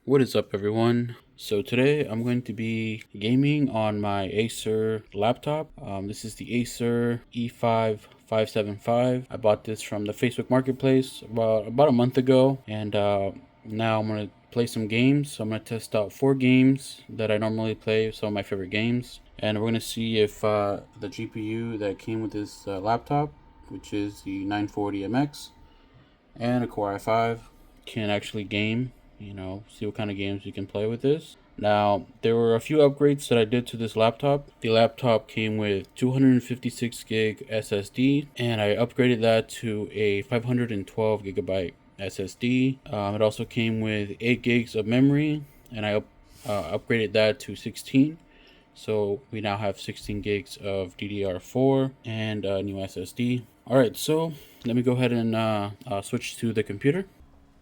What is up, everyone? So today I'm going to be gaming on my Acer laptop. This is the Acer E5 575. I bought this from the Facebook Marketplace about a month ago, and now I'm going to play some games. So I'm going to test out 4 games that I normally play, some of my favorite games, and we're going to see if the GPU that came with this laptop, which is the 940MX and a Core i5, can actually game, see what kind of games you can play with this. Now, there were a few upgrades that I did to this laptop. The laptop came with 256 gig SSD, and I upgraded that to a 512 gigabyte SSD. It also came with 8 gigs of memory, and I upgraded that to 16. So we now have 16 gigs of DDR4 and a new SSD. All right, so let me go ahead and switch to the computer.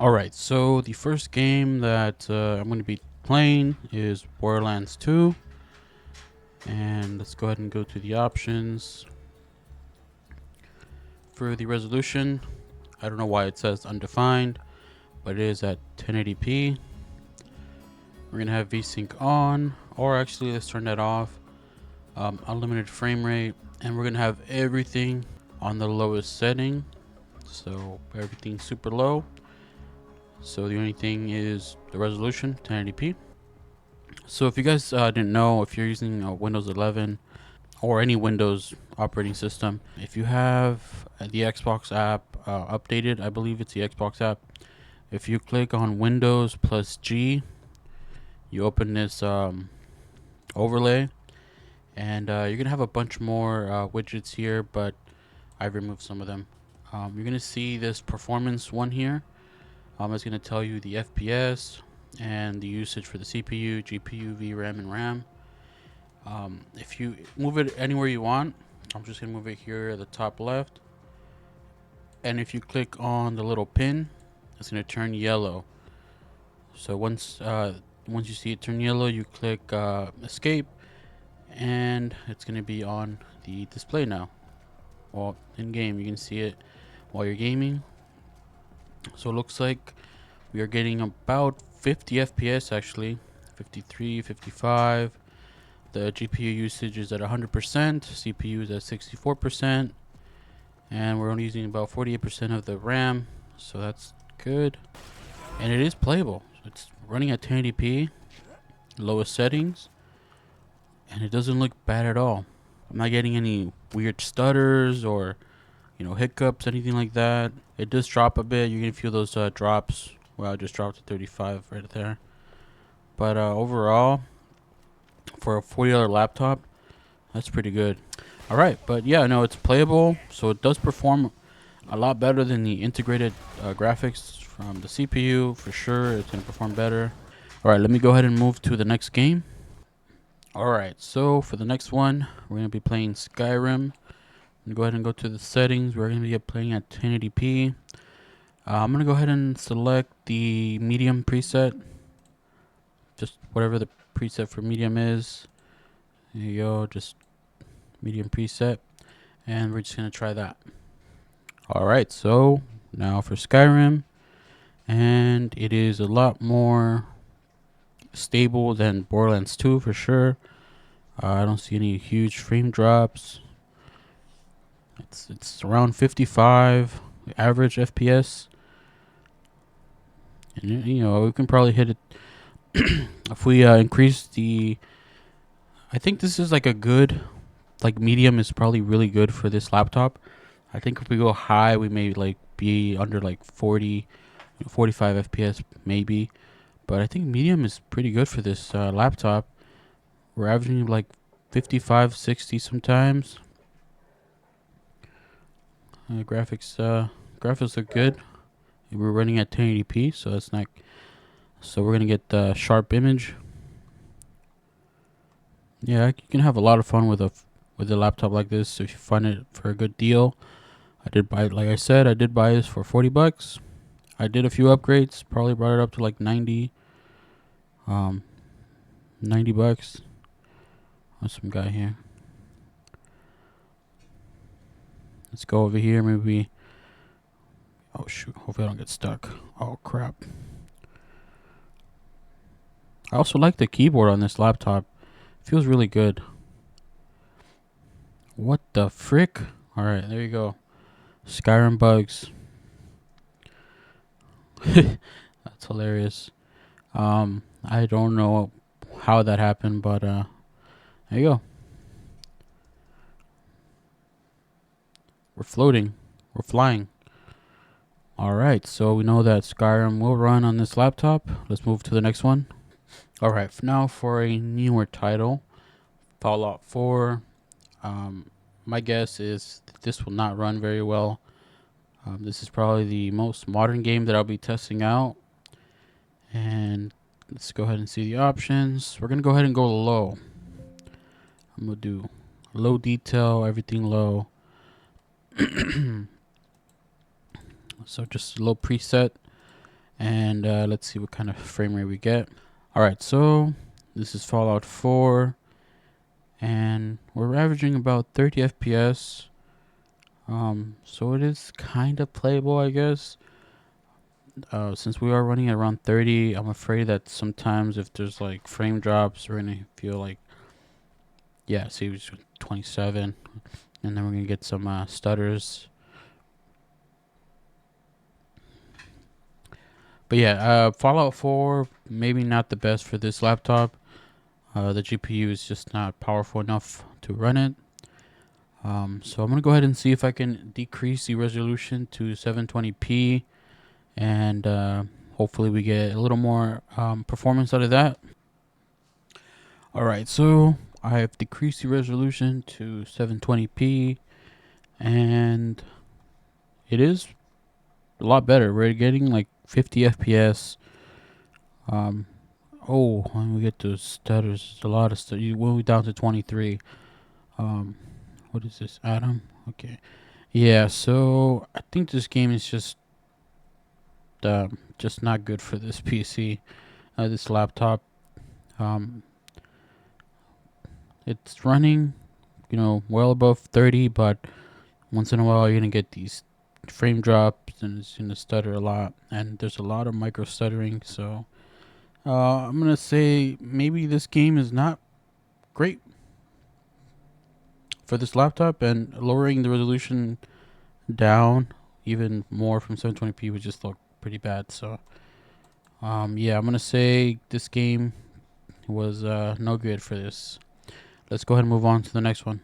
All right, so the first game that I'm going to be playing is Borderlands 2. And let's go ahead and go to the options. For the resolution, I don't know why it says undefined, but it is at 1080p. We're going to have VSync on, or actually let's turn that off. Unlimited frame rate, and we're going to have everything on the lowest setting. So everything's super low. So the only thing is the resolution, 1080p. So if you guys didn't know, if you're using Windows 11 or any Windows operating system, if you have the Xbox app updated, I believe it's the Xbox app. If you click on Windows plus G, you open this overlay, and you're gonna have a bunch more widgets here, but I've removed some of them. You're gonna see this performance one here. It's gonna tell you the FPS and the usage for the CPU, GPU, VRAM, and RAM. If you move it anywhere you want, I'm just gonna move it here at the top left. And if you click on the little pin, it's gonna turn yellow. So once you see it turn yellow, you click escape, and it's gonna be on the display now. Well, in game, you can see it while you're gaming. So it looks like we are getting about 50 FPS actually, 53, 55. The GPU usage is at 100%, CPU is at 64%, and we're only using about 48% of the RAM, so that's good. And it is playable. It's running at 1080p, lowest settings, and it doesn't look bad at all. I'm not getting any weird stutters or hiccups, anything like that. It does drop a bit. You can feel those drops. Well, I just dropped to 35 right there. But overall, for a $40 laptop, that's pretty good. All right, but yeah, no, it's playable, so it does perform a lot better than the integrated graphics from the CPU. For sure, it's gonna perform better. All right, let me go ahead and move to the next game. All right, so for the next one, we're gonna be playing Skyrim. Go ahead and go to the settings. We're gonna be playing at 1080p. I'm gonna go ahead and select the medium preset, just whatever the preset for medium is. There you go, just medium preset, and we're just gonna try that. All right, so now for Skyrim, and it is a lot more stable than Borderlands 2 for sure. I don't see any huge frame drops. It's around 55 average FPS, and we can probably hit it if we increase the. I think this is like a good, like medium is probably really good for this laptop. I think if we go high, we may like be under like 40, 45 FPS maybe, but I think medium is pretty good for this laptop. We're averaging like 55, 60 sometimes. Graphics look good. We're running at 1080p, so that's not. So we're gonna get the sharp image. Yeah, you can have a lot of fun with a laptop like this if you find it for a good deal. I did buy it, like I said, I did buy this for $40. I did a few upgrades, probably brought it up to like 90 $90. There's some guy here. Let's go over here, maybe. Oh shoot, hopefully I don't get stuck. Oh crap. I also like the keyboard on this laptop. Feels really good. What the frick? Alright, there you go. Skyrim bugs. That's hilarious. I don't know how that happened, but there you go. We're floating. We're flying. Alright, so we know that Skyrim will run on this laptop. Let's move to the next one. Alright, now for a newer title. Fallout 4. My guess is that this will not run very well. This is probably the most modern game that I'll be testing out. And let's go ahead and see the options. We're going to go ahead and go low. I'm going to do low detail, everything low. So just a low preset. And let's see what kind of frame rate we get. Alright, so this is Fallout 4. And we're averaging about 30 FPS. So it is kind of playable, I guess. Since we are running at around 30, I'm afraid that sometimes if there's like frame drops, we're gonna feel like, yeah, see, it's 27, and then we're gonna get some stutters. But yeah, Fallout 4 maybe not the best for this laptop. The GPU is just not powerful enough to run it. So I'm gonna go ahead and see if I can decrease the resolution to 720p, and hopefully we get a little more performance out of that. Alright, so I have decreased the resolution to 720p, and it is a lot better. We're getting like 50 FPS. Oh, when we get those stutters, a lot of stutters. We're down to 23. What is this, Adam? Okay. Yeah, so I think this game is just not good for this PC, this laptop. It's running, well above 30, but once in a while you're gonna get these frame drops and it's gonna stutter a lot, and there's a lot of micro stuttering. So I'm gonna say maybe this game is not great for this laptop, and lowering the resolution down even more from 720p would just look pretty bad. So yeah, I'm gonna say this game was no good for this. Let's go ahead and move on to the next one.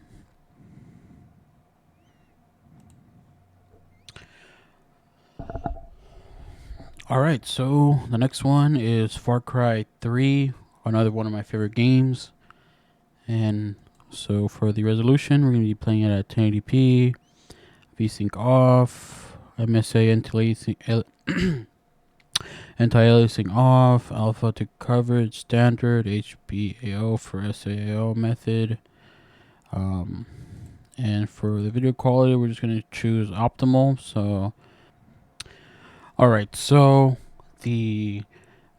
Alright, so the next one is Far Cry 3, another one of my favorite games. And so for the resolution, we're going to be playing it at 1080p, VSync off, MSA anti-aliasing off, alpha to coverage standard, HBAO for SAO method. And for the video quality, we're just going to choose optimal. So alright, so the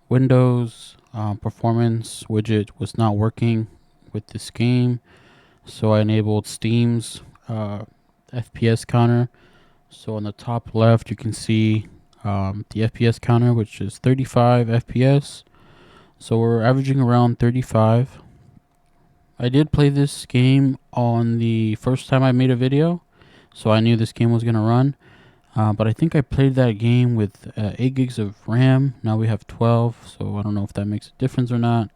Windows performance widget was not working with this game, so I enabled Steam's FPS counter. So on the top left you can see the FPS counter, which is 35 FPS. So we're averaging around 35. I did play this game on the first time I made a video, so I knew this game was going to run. But I think I played that game with 8 gigs of RAM. Now we have 12, so I don't know if that makes a difference or not.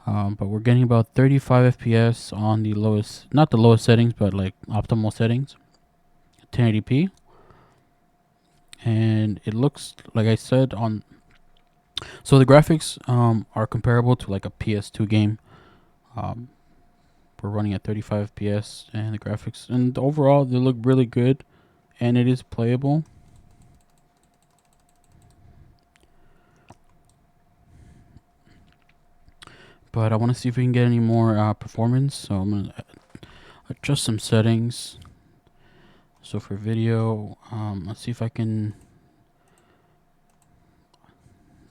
But we're getting about 35 FPS on the lowest, not the lowest settings, but like optimal settings, 1080p. And it looks, like I said, so the graphics are comparable to like a PS2 game. We're running at 35 FPS, and the graphics, and overall they look really good, and it is playable. But I want to see if we can get any more performance, so I'm going to adjust some settings. So for video, let's see if I can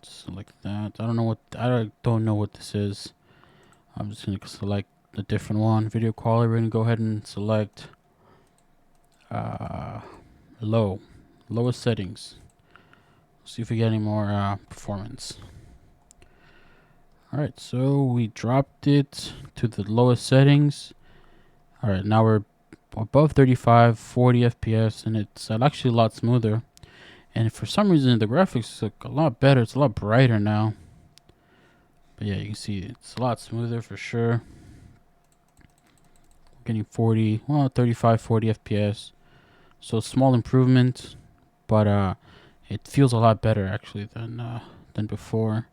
select that. I don't know what this is. I'm just going to select a different one. Video quality, we're going to go ahead and select lowest settings. See if we get any more performance. All right, so we dropped it to the lowest settings. All right, now we're above 35, 40 FPS, and it's actually a lot smoother. And for some reason, the graphics look a lot better. It's a lot brighter now. But yeah, you can see it's a lot smoother for sure. Getting 40, well, 35, 40 FPS. So small improvement, but it feels a lot better actually than before.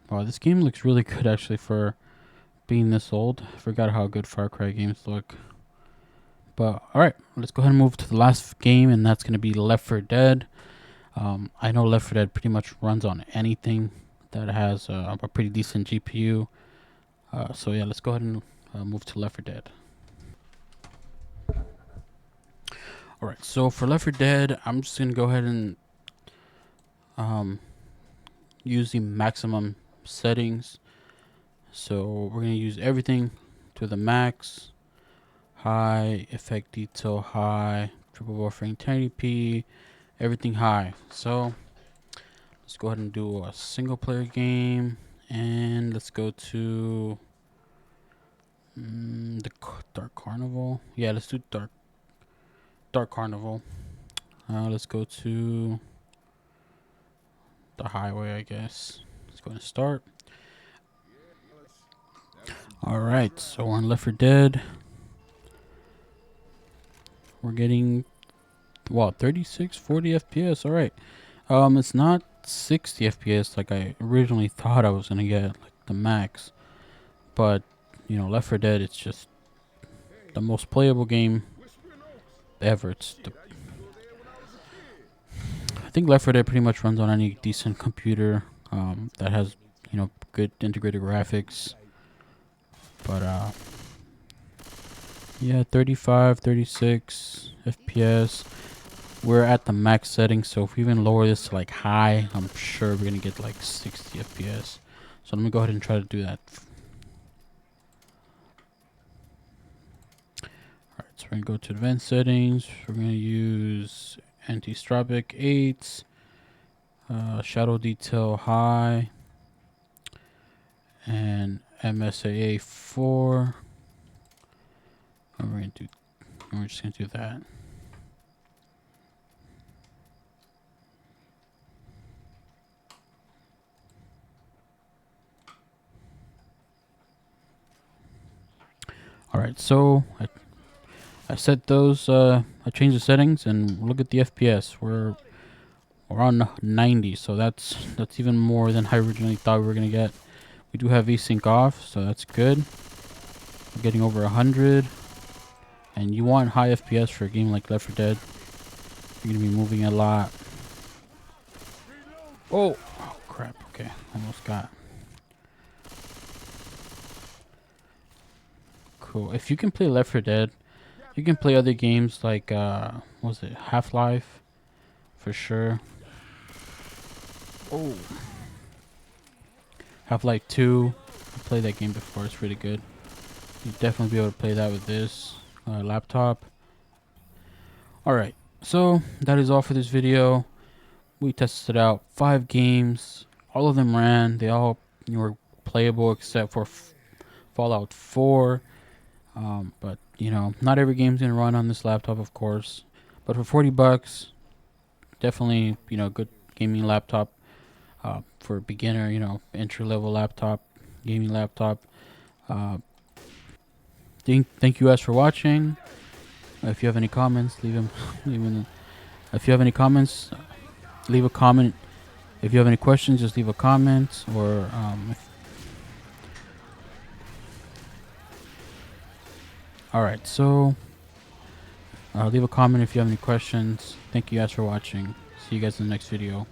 Wow, this game looks really good actually for being this old. I forgot how good Far Cry games look. But alright, let's go ahead and move to the last game, and that's going to be Left 4 Dead. I know Left 4 Dead pretty much runs on anything that has a pretty decent GPU. So yeah, let's go ahead and move to Left 4 Dead. Alright, so for Left 4 Dead, I'm just going to go ahead and use the maximum settings. So we're going to use everything to the max. High, effect detail high, triple buffering 1080p, everything high. So let's go ahead and do a single player game, and let's go to the Dark Carnival. Yeah, let's do Dark Carnival. Let's go to the highway, I guess. Let's go ahead and start. Alright, so we're on Left 4 Dead. We're getting, wow, 36, 40 FPS. Alright. It's not 60 FPS like I originally thought I was gonna get, like the max. But, you know, Left 4 Dead, it's just the most playable game ever. I think Left 4 Dead pretty much runs on any decent computer that has, you know, good integrated graphics. But, yeah, 35, 36 FPS. We're at the max setting, so if we even lower this to like high, I'm sure we're gonna get like 60 FPS. So let me go ahead and try to do that. Alright, so we're gonna go to advanced settings. We're gonna use anti-strobic 8, shadow detail high, and MSAA 4. And we're just gonna do that. Alright, so I set those, I changed the settings, and look at the FPS. We're on 90, so that's even more than I originally thought we were gonna get. We do have VSync off, so that's good. We're getting over 100, and you want high FPS for a game like Left 4 Dead. You're gonna be moving a lot. Oh crap! Okay, almost got. Cool. If you can play Left 4 Dead, you can play other games like what was it, Half-Life, for sure. Oh, Half-Life 2. I played that game before. It's pretty good. You definitely be able to play that with this laptop. Alright, so that is all for this video. We tested out 5 games. All of them ran. They all were playable except for Fallout 4. But, you know, not every game's going to run on this laptop, of course. But for 40 bucks, definitely, you know, good gaming laptop for a beginner, you know, entry-level laptop, gaming laptop. Thank you guys for watching. If you have any comments, leave them. If you have any comments, leave a comment. If you have any questions, just leave a comment. Or all right, so leave a comment if you have any questions. Thank you guys for watching. See you guys in the next video.